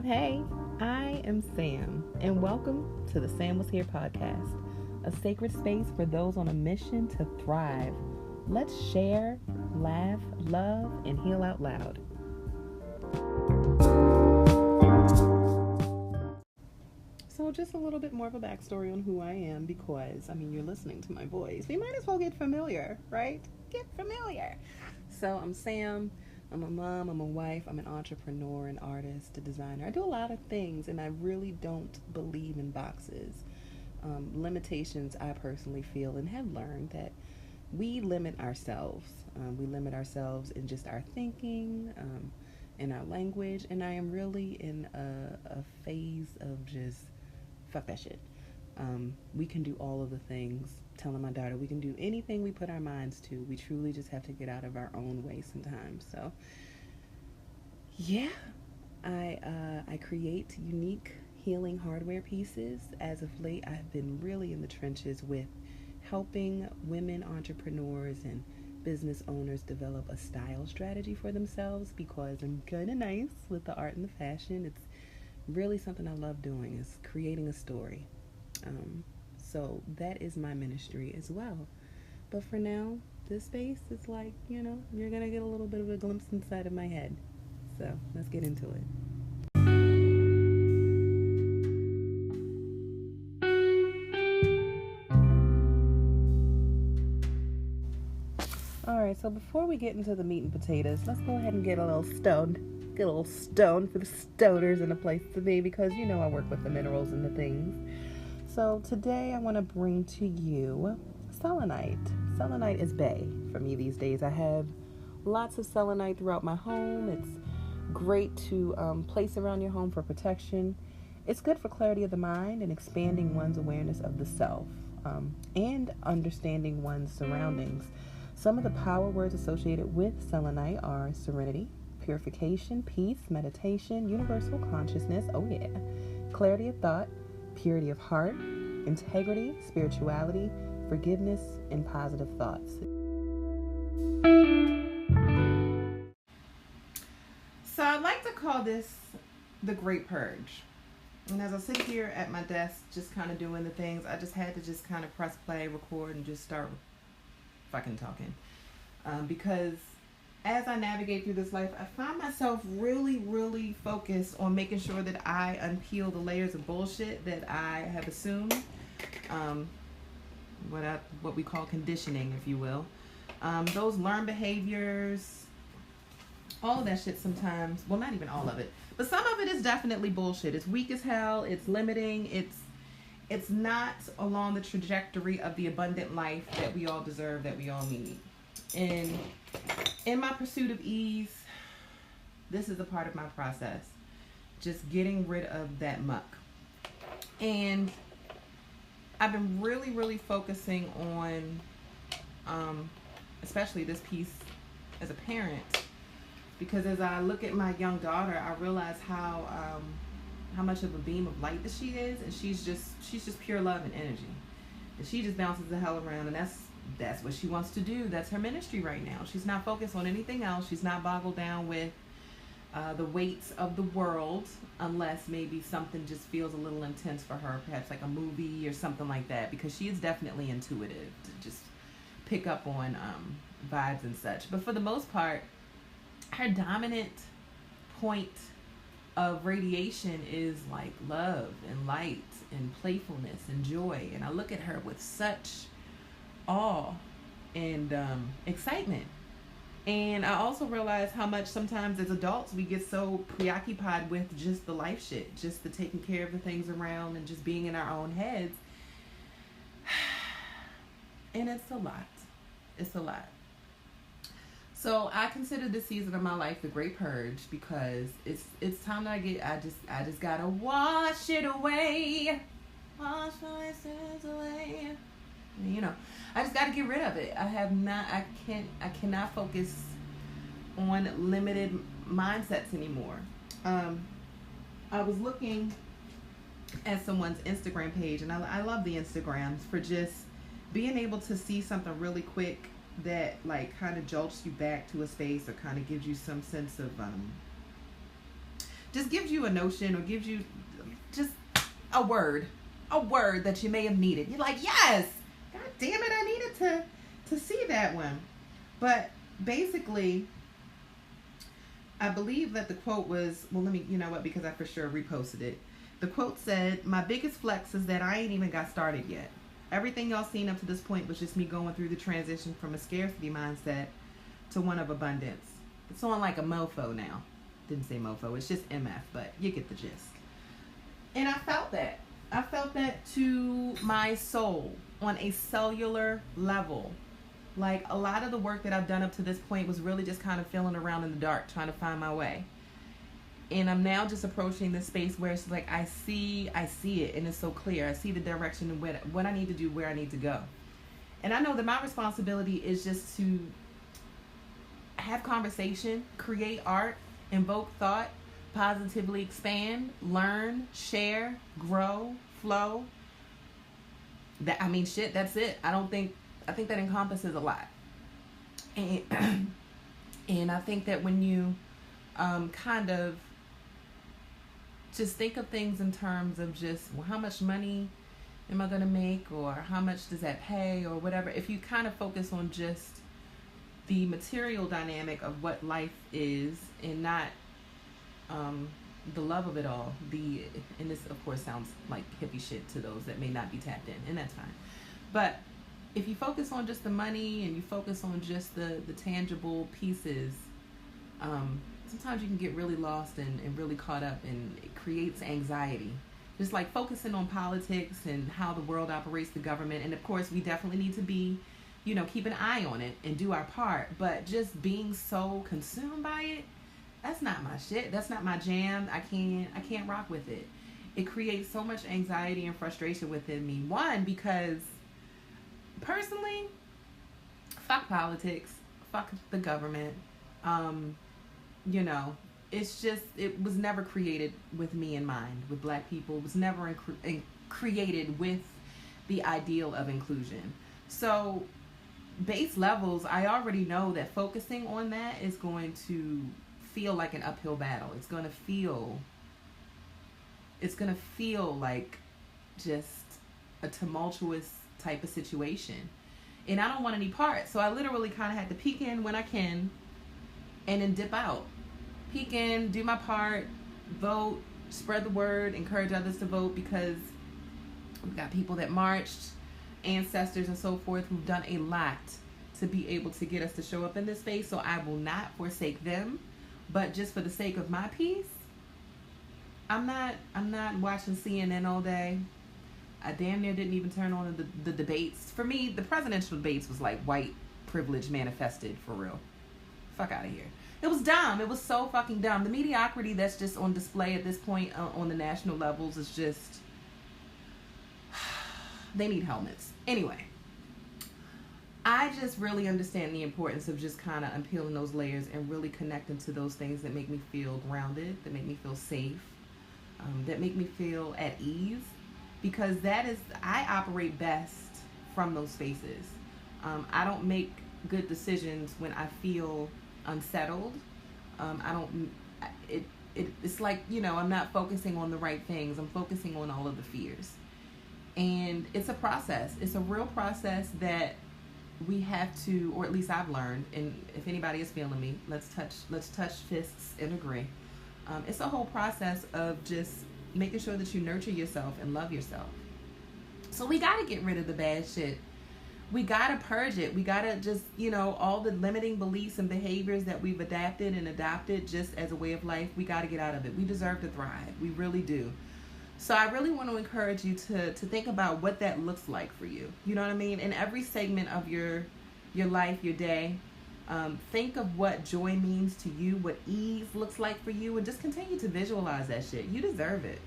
Hey, I am Sam, and welcome to the Sam Was Here podcast, a sacred space for those on a mission to thrive. Let's share, laugh, love, and heal out loud. So just a little bit more of a backstory on who I am because, you're listening to my voice. We might as well get familiar, right? Get familiar. So I'm Sam. I'm a mom, I'm a wife, I'm an entrepreneur, an artist, a designer. I do a lot of things, and I really don't believe in boxes. Limitations, I personally feel and have learned that we limit ourselves. We limit ourselves in just our thinking, in our language, and I am really in a phase of just, fuck that shit. We can do all of the things. Telling my daughter we can do anything we put our minds to. We truly just have to get out of our own way sometimes. So yeah, I create unique healing hardware pieces. As of late, I've been really in the trenches with helping women entrepreneurs and business owners develop a style strategy for themselves because I'm kind of nice with the art and the fashion. It's really something I love doing, is creating a story. So that is my ministry as well. But for now, this space is like, you're going to get a little bit of a glimpse inside of my head. So let's get into it. All right, so before we get into the meat and potatoes, let's go ahead and get a little stoned. Get a little stoned for the stoners in a place to be because I work with the minerals and the things. So today I want to bring to you selenite. Selenite is bae for me these days. I have lots of selenite throughout my home. It's great to place around your home for protection. It's good for clarity of the mind and expanding one's awareness of the self and understanding one's surroundings. Some of the power words associated with selenite are serenity, purification, peace, meditation, universal consciousness, clarity of thought, purity of heart, integrity, spirituality, forgiveness, and positive thoughts. So I'd like to call this the Great Purge. And as I sit here at my desk just kind of doing the things, I just had to just kind of press play, record, and just start fucking talking. Because as I navigate through this life, I find myself really, really focused on making sure that I unpeel the layers of bullshit that I have assumed. What we call conditioning, if you will. Those learned behaviors, all of that shit sometimes, well, not even all of it, but some of it is definitely bullshit. It's weak as hell. It's limiting. It's not along the trajectory of the abundant life that we all deserve, that we all need. And in my pursuit of ease, this is a part of my process. Just getting rid of that muck. And I've been really, really focusing on, especially this piece as a parent, because as I look at my young daughter, I realize how much of a beam of light that she is, and she's just pure love and energy. And she just bounces the hell around, and that's what she wants to do. That's her ministry right now. She's not focused on anything else. She's not boggled down with the weights of the world, unless maybe something just feels a little intense for her, perhaps like a movie or something like that, because she is definitely intuitive to just pick up on vibes and such. But for the most part, her dominant point of radiation is like love and light and playfulness and joy. And I look at her with such awe and excitement. And I also realize how much sometimes as adults we get so preoccupied with just the life shit, just the taking care of the things around and just being in our own heads. And it's a lot. It's a lot. So I consider this season of my life the Great Purge because it's time that I just gotta wash it away. Wash my sins away. I just gotta get rid of it. I cannot focus on limited mindsets anymore. I was looking at someone's Instagram page, and I love the Instagrams for just being able to see something really quick that like kind of jolts you back to a space or kind of gives you some sense of just gives you a notion or gives you just a word that you may have needed. You're like, yes, God damn it, I needed to see that one. But basically, I believe that the quote was, well, let me, you know what, because I for sure reposted it. The quote said, my biggest flex is that I ain't even got started yet. Everything y'all seen up to this point was just me going through the transition from a scarcity mindset to one of abundance. It's on like a mofo now. Didn't say mofo, it's just MF, but you get the gist. And I felt that. I felt that to my soul on a cellular level. Like, a lot of the work that I've done up to this point was really just kind of feeling around in the dark, trying to find my way. And I'm now just approaching this space where it's like I see it, and it's so clear. I see the direction and what I need to do, where I need to go. And I know that my responsibility is just to have conversation, create art, invoke thought, positively expand, learn, share, grow, flow. That's it. I think that encompasses a lot. And and I think that when you kind of just think of things in terms of just, well, how much money am I going to make, or how much does that pay, or whatever. If you kind of focus on just the material dynamic of what life is and not the love of it all, and this of course sounds like hippie shit to those that may not be tapped in, and that's fine. But if you focus on just the money and you focus on just the tangible pieces, sometimes you can get really lost and really caught up, and it creates anxiety. Just like focusing on politics and how the world operates, the government, and of course we definitely need to be, keep an eye on it and do our part, but just being so consumed by it, that's not my shit. That's not my jam. I can't rock with it. It creates so much anxiety and frustration within me. One, because personally, fuck politics, fuck the government. It's just, it was never created with me in mind, with black people. It was never created with the ideal of inclusion. So base levels, I already know that focusing on that is going to feel like an uphill battle. It's going to feel like just a tumultuous type of situation. And I don't want any part. So I literally kind of had to peek in when I can and then dip out. Peek in, do my part, vote, spread the word, encourage others to vote, because we've got people that marched, ancestors and so forth, who've done a lot to be able to get us to show up in this space. So I will not forsake them. But just for the sake of my peace, I'm not watching CNN all day. I damn near didn't even turn on the debates. For me, the presidential debates was like white privilege manifested, for real. Fuck out of here. It was dumb. It was so fucking dumb. The mediocrity that's just on display at this point on the national levels is just, they need helmets. Anyway, I just really understand the importance of just kind of unpeeling those layers and really connecting to those things that make me feel grounded, that make me feel safe, that make me feel at ease, because I operate best from those spaces. I don't make good decisions when I feel unsettled. It's like, I'm not focusing on the right things. I'm focusing on all of the fears. And it's a process. It's a real process that we have to, or at least I've learned, and if anybody is feeling me, let's touch fists and agree. It's a whole process of just making sure that you nurture yourself and love yourself. So we got to get rid of the bad shit. We got to purge it. We got to just, all the limiting beliefs and behaviors that we've adapted and adopted just as a way of life, we got to get out of it. We deserve to thrive. We really do. So I really want to encourage you to think about what that looks like for you. You know what I mean? In every segment of your life, your day, think of what joy means to you, what ease looks like for you, and just continue to visualize that shit. You deserve it.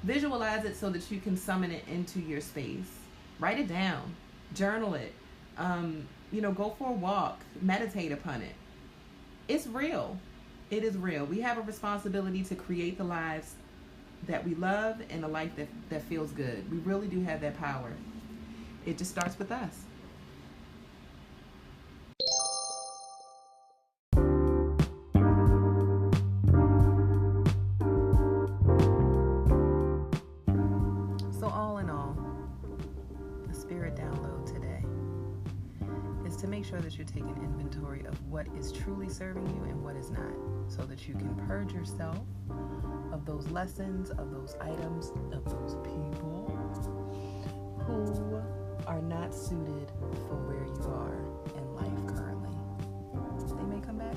Visualize it so that you can summon it into your space. Write it down. Journal it. Go for a walk. Meditate upon it. It's real. It is real. We have a responsibility to create the lives that we love and a life that feels good. We really do have that power. It just starts with us. spirit download today is to make sure that you're taking inventory of what is truly serving you and what is not, so that you can purge yourself of those lessons, of those items, of those people who are not suited for where you are in life currently. They may come back